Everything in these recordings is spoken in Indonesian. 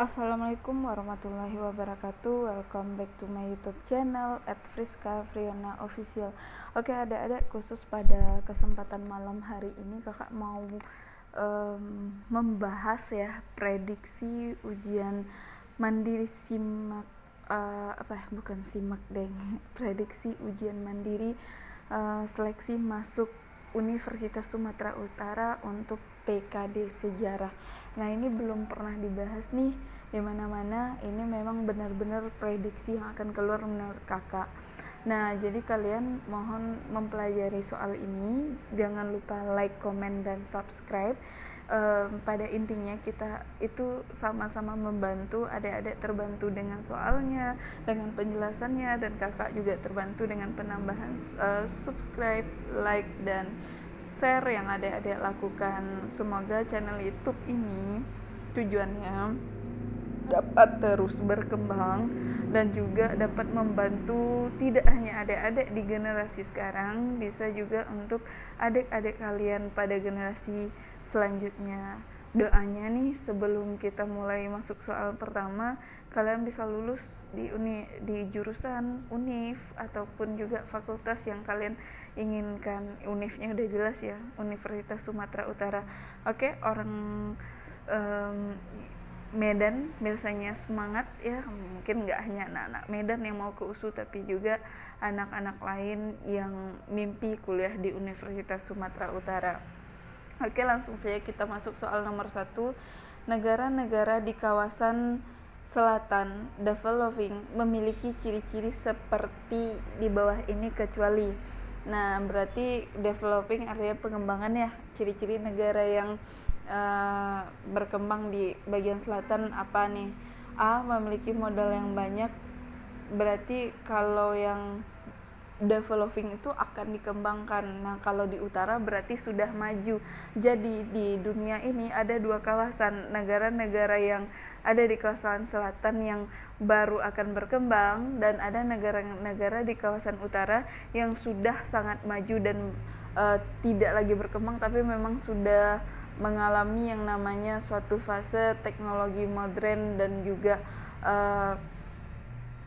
Assalamualaikum warahmatullahi wabarakatuh. Welcome back to my YouTube channel @friska_friana official. Oke, adik-adik, khusus pada kesempatan malam hari ini kakak mau membahas ya prediksi ujian mandiri simak bukan simak deng prediksi ujian mandiri seleksi masuk Universitas Sumatera Utara untuk TKD Sejarah. Nah, ini belum pernah dibahas nih di mana-mana. Ini memang benar-benar prediksi yang akan keluar menurut kakak. Nah, jadi kalian mohon mempelajari soal ini. Jangan lupa like, comment, dan subscribe. Pada intinya kita itu sama-sama membantu, adik-adik terbantu dengan soalnya, dengan penjelasannya, dan kakak juga terbantu dengan penambahan subscribe, like, dan share yang adik-adik lakukan. Semoga channel YouTube ini tujuannya dapat terus berkembang dan juga dapat membantu tidak hanya adik-adik di generasi sekarang, bisa juga untuk adik-adik kalian pada generasi selanjutnya. Doanya nih sebelum kita mulai masuk soal pertama, kalian bisa lulus di jurusan univ ataupun juga fakultas yang kalian inginkan. Univnya udah jelas ya, Universitas Sumatera Utara. Oke, orang Medan biasanya semangat ya, mungkin nggak hanya anak-anak Medan yang mau ke USU, tapi juga anak-anak lain yang mimpi kuliah di Universitas Sumatera Utara. Oke, langsung saja kita masuk soal nomor 1. Negara-negara di kawasan selatan developing memiliki ciri-ciri seperti di bawah ini kecuali. Nah, berarti developing artinya pengembangan ya. Ciri-ciri negara yang berkembang di bagian selatan apa nih? A, memiliki modal yang banyak. Berarti kalau yang developing itu akan dikembangkan. Nah, kalau di utara berarti sudah maju. Jadi di dunia ini ada dua kawasan, negara-negara yang ada di kawasan selatan yang baru akan berkembang, dan ada negara-negara di kawasan utara yang sudah sangat maju dan tidak lagi berkembang, tapi memang sudah mengalami yang namanya suatu fase teknologi modern dan juga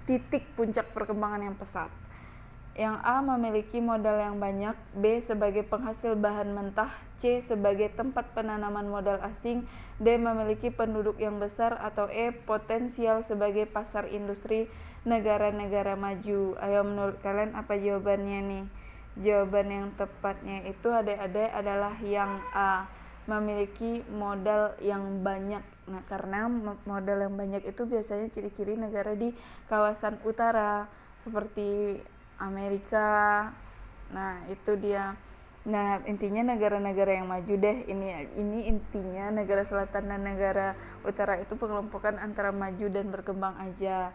titik puncak perkembangan yang pesat. Yang A, memiliki modal yang banyak, B, sebagai penghasil bahan mentah, C, sebagai tempat penanaman modal asing, D, memiliki penduduk yang besar, atau E, potensial sebagai pasar industri negara-negara maju. Ayo, menurut kalian apa jawabannya nih? Jawaban yang tepatnya itu adik-adik adalah yang A, memiliki modal yang banyak. Nah, karena modal yang banyak itu biasanya ciri-ciri negara di kawasan utara seperti Amerika. Nah, itu dia. Nah, intinya negara-negara yang maju deh. Ini intinya negara selatan dan negara utara itu pengelompokan antara maju dan berkembang aja.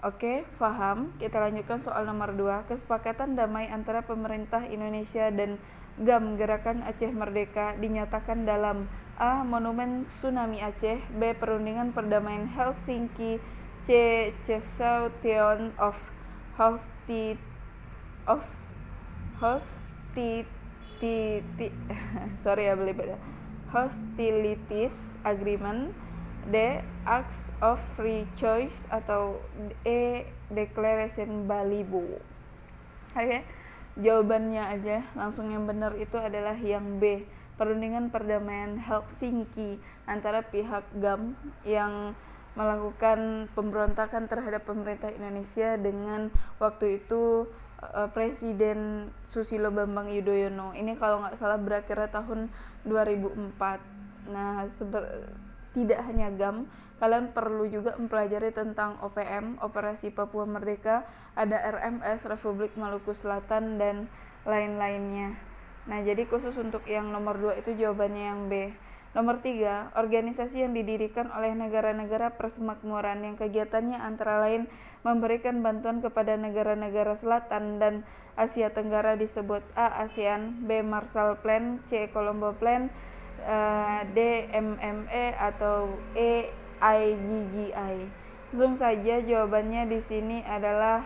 Oke, paham? Kita lanjutkan soal nomor 2. Kesepakatan damai antara pemerintah Indonesia dan GAM Gerakan Aceh Merdeka dinyatakan dalam A, Monumen Tsunami Aceh, B, Perundingan Perdamaian Helsinki, C, Cesaution of Hostilities Agreement, D, Acts of Free Choice, atau E, Declaration Balibo. Oke, jawabannya aja langsung yang benar itu adalah yang B, Perundingan Perdamaian Helsinki, antara pihak GAM yang melakukan pemberontakan terhadap pemerintah Indonesia dengan waktu itu Presiden Susilo Bambang Yudhoyono. Ini kalau nggak salah berakhirnya tahun 2004. Nah, tidak hanya GAM, kalian perlu juga mempelajari tentang OPM, Operasi Papua Merdeka, ada RMS, Republik Maluku Selatan, dan lain-lainnya. Nah, jadi khusus untuk yang nomor 2 itu jawabannya yang B. Nomor 3, organisasi yang didirikan oleh negara-negara persemakmuran yang kegiatannya antara lain memberikan bantuan kepada negara-negara selatan dan Asia Tenggara disebut A, ASEAN, B, Marshall Plan, C, Colombo Plan, D, MME, atau E, IGGI. Langsung saja jawabannya di sini adalah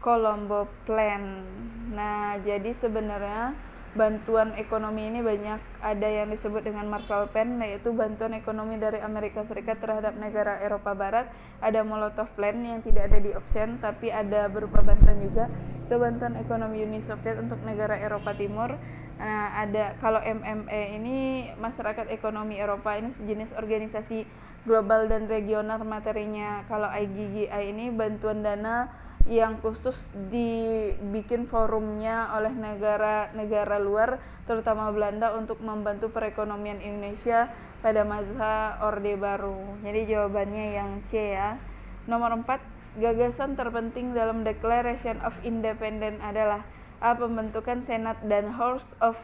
Colombo Plan. Nah, jadi sebenarnya bantuan ekonomi ini banyak, ada yang disebut dengan Marshall Plan, yaitu bantuan ekonomi dari Amerika Serikat terhadap negara Eropa Barat. Ada Molotov Plan yang tidak ada di option tapi ada berupa bantuan juga, itu bantuan ekonomi Uni Soviet untuk negara Eropa Timur. Nah, ada kalau MMA ini Masyarakat Ekonomi Eropa, ini sejenis organisasi global dan regional materinya. Kalau IGGI ini bantuan dana yang khusus dibikin forumnya oleh negara-negara luar, terutama Belanda, untuk membantu perekonomian Indonesia pada masa Orde Baru. Jadi jawabannya yang C ya. Nomor 4, gagasan terpenting dalam Declaration of Independence adalah A. Pembentukan Senat dan House of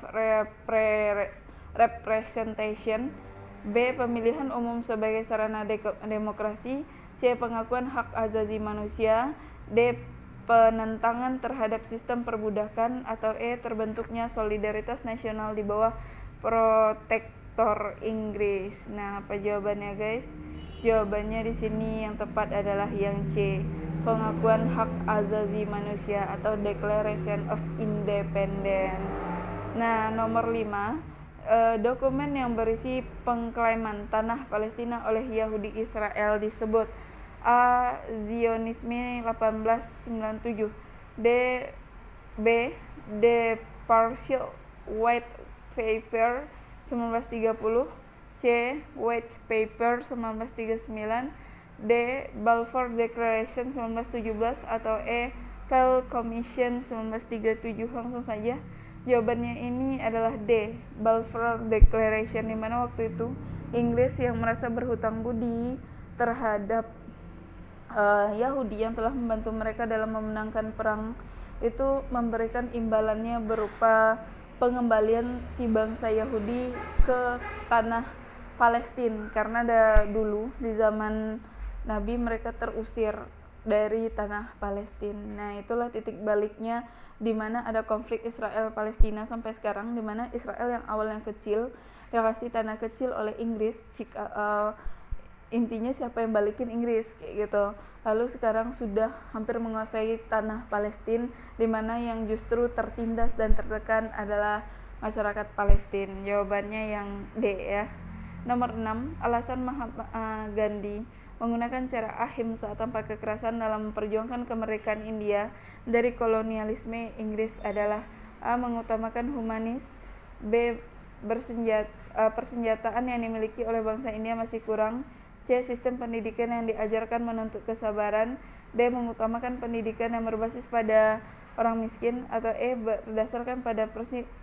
Representation, B. Pemilihan umum sebagai sarana demokrasi, C. Pengakuan hak asasi manusia, D. Penentangan terhadap sistem perbudakan, atau E. Terbentuknya solidaritas nasional di bawah protektor Inggris. Nah, apa jawabannya guys? Jawabannya di sini yang tepat adalah yang C. Pengakuan hak asasi manusia atau Declaration of Independence. Nah, nomor 5, dokumen yang berisi pengklaiman tanah Palestina oleh Yahudi Israel disebut A. Zionisme 1897, B. The Partial White Paper 1930, C. White Paper 1939, D. Balfour Declaration 1917, atau E. Pell Commission 1937. Langsung saja, jawabannya ini adalah D. Balfour Declaration, di mana waktu itu Inggris yang merasa berhutang budi terhadap Yahudi yang telah membantu mereka dalam memenangkan perang itu memberikan imbalannya berupa pengembalian si bangsa Yahudi ke tanah Palestina, karena dulu di zaman Nabi mereka terusir dari tanah Palestina. Nah, itulah titik baliknya di mana ada konflik Israel Palestina sampai sekarang, di mana Israel yang awalnya kecil dikasih tanah kecil oleh Inggris, intinya siapa yang balikin Inggris kayak gitu. Lalu sekarang sudah hampir menguasai tanah Palestina, di mana yang justru tertindas dan tertekan adalah masyarakat Palestina. Jawabannya yang D ya. Nomor 6, alasan Mahatma Gandhi menggunakan cara ahimsa tanpa kekerasan dalam memperjuangkan kemerdekaan India dari kolonialisme Inggris adalah A. Mengutamakan humanis, B. Persenjataan yang dimiliki oleh bangsa India masih kurang, C. Sistem pendidikan yang diajarkan menuntut kesabaran, D. Mengutamakan pendidikan yang berbasis pada orang miskin, atau E. Berdasarkan pada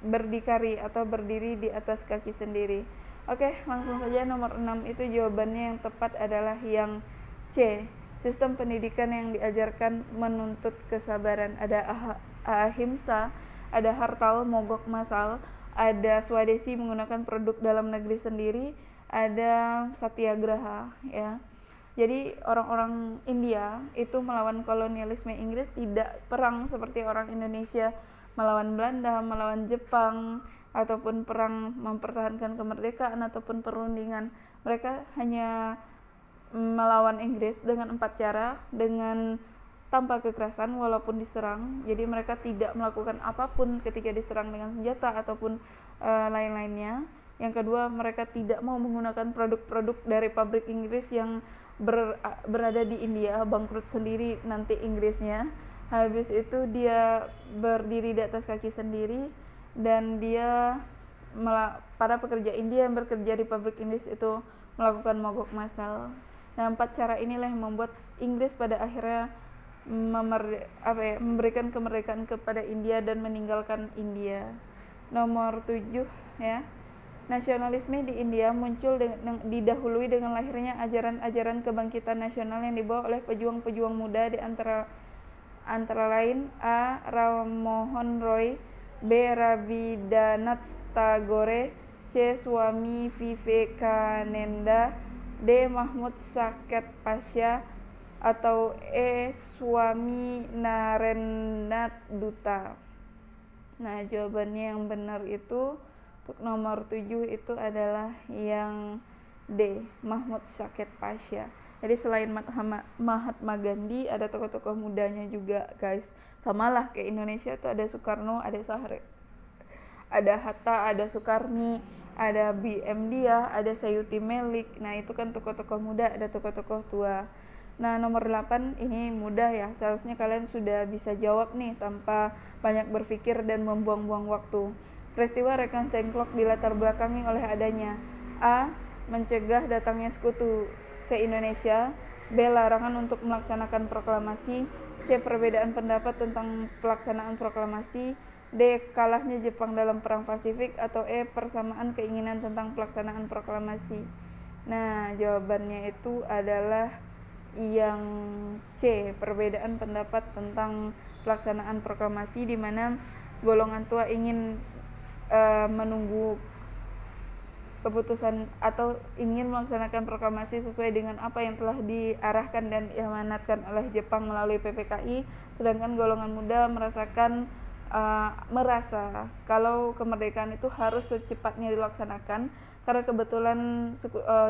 berdikari atau berdiri di atas kaki sendiri. Oke, langsung saja nomor 6 itu jawabannya yang tepat adalah yang C. Sistem pendidikan yang diajarkan menuntut kesabaran. Ada ahimsa, ada hartal mogok massal, ada swadesi menggunakan produk dalam negeri sendiri, ada satyagraha ya. Jadi orang-orang India itu melawan kolonialisme Inggris, tidak perang seperti orang Indonesia melawan Belanda, melawan Jepang, ataupun perang mempertahankan kemerdekaan ataupun perundingan. Mereka hanya melawan Inggris dengan 4 cara, dengan tanpa kekerasan walaupun diserang. Jadi mereka tidak melakukan apapun ketika diserang dengan senjata ataupun lain-lainnya. Yang kedua, mereka tidak mau menggunakan produk-produk dari pabrik Inggris yang berada di India, bangkrut sendiri nanti Inggrisnya. Habis itu dia berdiri di atas kaki sendiri, dan dia para pekerja India yang bekerja di pabrik Inggris itu melakukan mogok massal. Nah, 4 cara inilah yang membuat Inggris pada akhirnya memberikan kemerdekaan kepada India dan meninggalkan India. Nomor 7 ya. Nasionalisme di India muncul didahului dengan lahirnya ajaran-ajaran kebangkitan nasional yang dibawa oleh pejuang-pejuang muda, di antara lain A. Ram Roy, B. Rabindranath Tagore, C. Swami Vivekananda, D. Mahmud Saket Pasha, atau E. Swami Narendranath Dutta. Nah, jawabannya yang benar itu untuk nomor 7 itu adalah yang D. Mahmud Saket Pasha. Jadi selain Mahatma Gandhi, ada tokoh-tokoh mudanya juga guys. Samalah kayak Indonesia tuh ada Soekarno, ada Hatta, ada Soekarni, ada BM Dia, ada Sayuti Melik. Nah itu kan tokoh-tokoh muda, ada tokoh-tokoh tua. Nah nomor 8 ini mudah ya, seharusnya kalian sudah bisa jawab nih tanpa banyak berpikir dan membuang-buang waktu. Peristiwa Rekan Cengklok dilatar belakangi oleh adanya A. Mencegah datangnya sekutu ke Indonesia. B. Larangan untuk melaksanakan proklamasi. C. Perbedaan pendapat tentang pelaksanaan proklamasi. D. Kalahnya Jepang dalam Perang Pasifik. Atau E. Persamaan keinginan tentang pelaksanaan proklamasi. Nah jawabannya itu adalah yang C. Perbedaan pendapat tentang pelaksanaan proklamasi, di mana golongan tua ingin menunggu keputusan atau ingin melaksanakan proklamasi sesuai dengan apa yang telah diarahkan dan diamanatkan oleh Jepang melalui PPKI, sedangkan golongan muda merasa kalau kemerdekaan itu harus secepatnya dilaksanakan karena kebetulan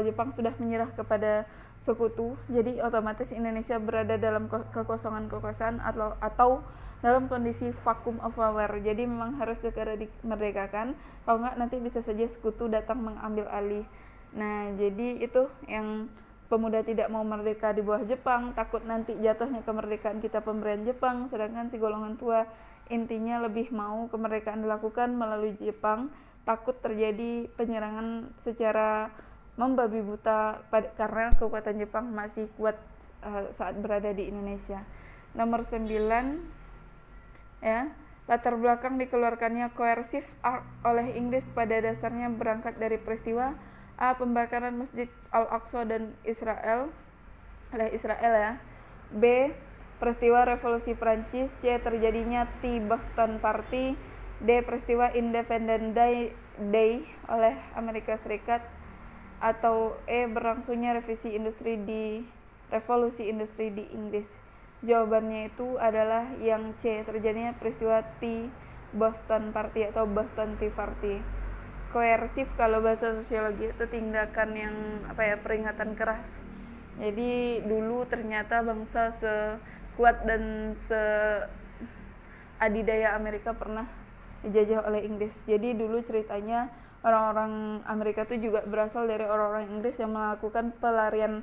Jepang sudah menyerah kepada sekutu, jadi otomatis Indonesia berada dalam kekosongan kekuasaan atau dalam kondisi vacuum of power. Jadi memang harus segera dimerdekakan, kalau nggak nanti bisa saja sekutu datang mengambil alih. Nah jadi itu yang pemuda tidak mau merdeka di bawah Jepang, takut nanti jatuhnya kemerdekaan kita pemberian Jepang, sedangkan si golongan tua intinya lebih mau kemerdekaan dilakukan melalui Jepang, takut terjadi penyerangan secara membabi buta karena kekuatan Jepang masih kuat saat berada di Indonesia. Nomor 9 ya, latar belakang dikeluarkannya coercive act oleh Inggris pada dasarnya berangkat dari peristiwa A. Pembakaran Masjid Al-Aqsa dan Israel oleh Israel ya. B. Peristiwa Revolusi Prancis. C. Terjadinya Tea Boston Party. D. Peristiwa Independence Day oleh Amerika Serikat. Atau E. Berlangsungnya revolusi industri di Inggris. Jawabannya itu adalah yang C, terjadinya peristiwa Tea Boston Party atau Boston Tea Party. Koersif kalau bahasa sosiologi itu tindakan yang peringatan keras. Jadi dulu ternyata bangsa sekuat dan seadidaya Amerika pernah dijajah oleh Inggris. Jadi dulu ceritanya orang-orang Amerika itu juga berasal dari orang-orang Inggris yang melakukan pelarian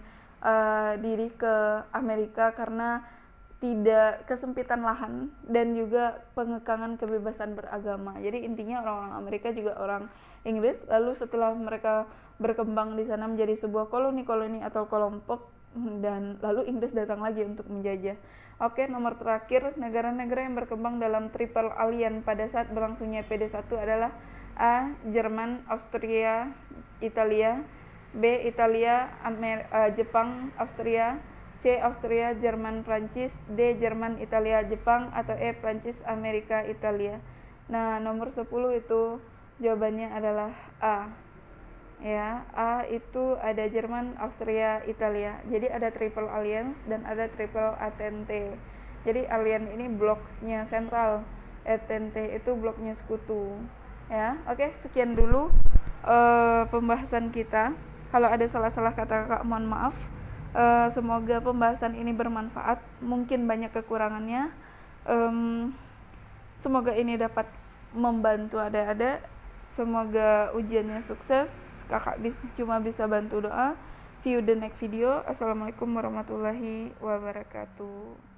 diri ke Amerika karena tidak kesempitan lahan dan juga pengekangan kebebasan beragama. Jadi intinya orang-orang Amerika juga orang Inggris, lalu setelah mereka berkembang di sana menjadi sebuah koloni-koloni atau kelompok, dan lalu Inggris datang lagi untuk menjajah. Oke, nomor terakhir, negara-negara yang berkembang dalam Triple Alliance pada saat berlangsungnya PD1 adalah A. Jerman, Austria, Italia. B. Italia, Jepang, Austria. C. Austria, Jerman, Prancis. D. Jerman, Italia, Jepang. Atau E. Prancis, Amerika, Italia. Nah nomor 10 itu jawabannya adalah A ya. A itu ada Jerman, Austria, Italia. Jadi ada Triple Alliance dan ada Triple Entente. Jadi Alliance ini bloknya sentral, Entente itu bloknya sekutu ya. Oke, sekian dulu pembahasan kita. Kalau ada salah-salah kata kakak mohon maaf. Semoga pembahasan ini bermanfaat, mungkin banyak kekurangannya. Semoga ini dapat membantu adik-adik. Semoga ujiannya sukses. Kakak cuma bisa bantu doa. See you the next video. Assalamualaikum warahmatullahi wabarakatuh.